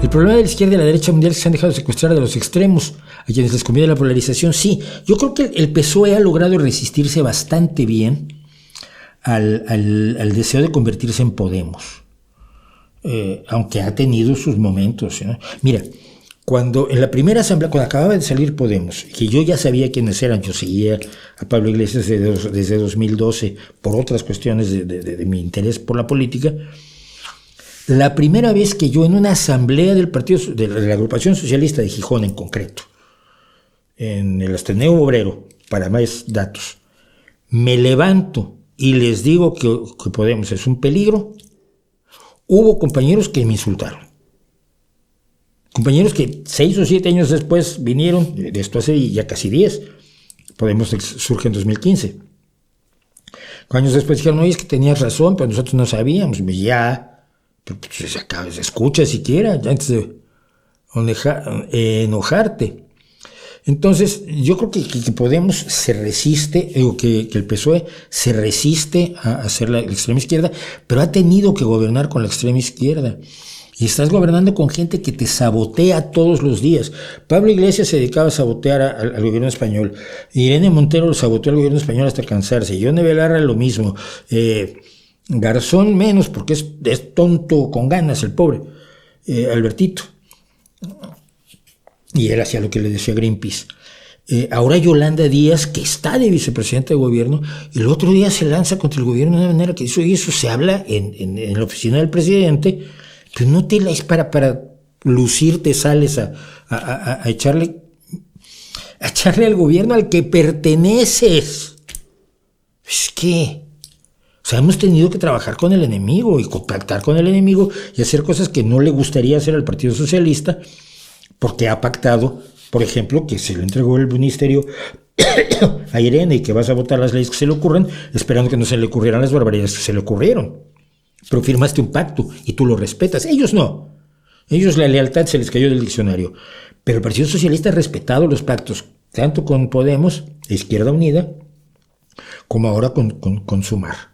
El problema de la izquierda y la derecha mundial es que se han dejado secuestrar de los extremos, a quienes les conviene la polarización. Sí, yo creo que el PSOE ha logrado resistirse bastante bien al deseo de convertirse en Podemos, aunque ha tenido sus momentos, ¿no? Mira, cuando en la primera asamblea, cuando acababa de salir Podemos, que yo ya sabía quiénes eran, yo seguía a Pablo Iglesias desde 2012 por otras cuestiones de mi interés por la política. La primera vez que yo en una asamblea del partido, de la agrupación socialista de Gijón en concreto, en el Ateneo Obrero, para más datos, me levanto y les digo que Podemos es un peligro, hubo compañeros que me insultaron. Compañeros que 6 o 7 años después vinieron, de esto hace ya casi 10, Podemos surge en 2015. Años después dijeron, no, es que tenías razón, pero nosotros no sabíamos. Ya, pero pues, escucha siquiera, antes de enojarte. Entonces, yo creo que Podemos se resiste, que el PSOE se resiste a hacer la extrema izquierda, pero ha tenido que gobernar con la extrema izquierda. Y estás gobernando con gente que te sabotea todos los días. Pablo Iglesias se dedicaba a sabotear al gobierno español. Irene Montero saboteó al gobierno español hasta cansarse. Yone Belarra lo mismo. Garzón menos, porque es tonto con ganas el pobre. Albertito. Y él hacía lo que le decía Greenpeace. Ahora Yolanda Díaz, que está de vicepresidenta de gobierno, el otro día se lanza contra el gobierno de una manera que dice, y eso se habla en la oficina del presidente, pero no te la es para lucirte, sales a echarle al gobierno al que perteneces. Es que, o sea, hemos tenido que trabajar con el enemigo y contactar con el enemigo y hacer cosas que no le gustaría hacer al Partido Socialista, porque ha pactado, por ejemplo, que se le entregó el ministerio a Irene y que vas a votar las leyes que se le ocurran, esperando que no se le ocurrieran las barbaridades que se le ocurrieron. Pero firmaste un pacto y tú lo respetas. Ellos no. Ellos la lealtad se les cayó del diccionario. Pero el Partido Socialista ha respetado los pactos, tanto con Podemos, Izquierda Unida, como ahora con Sumar.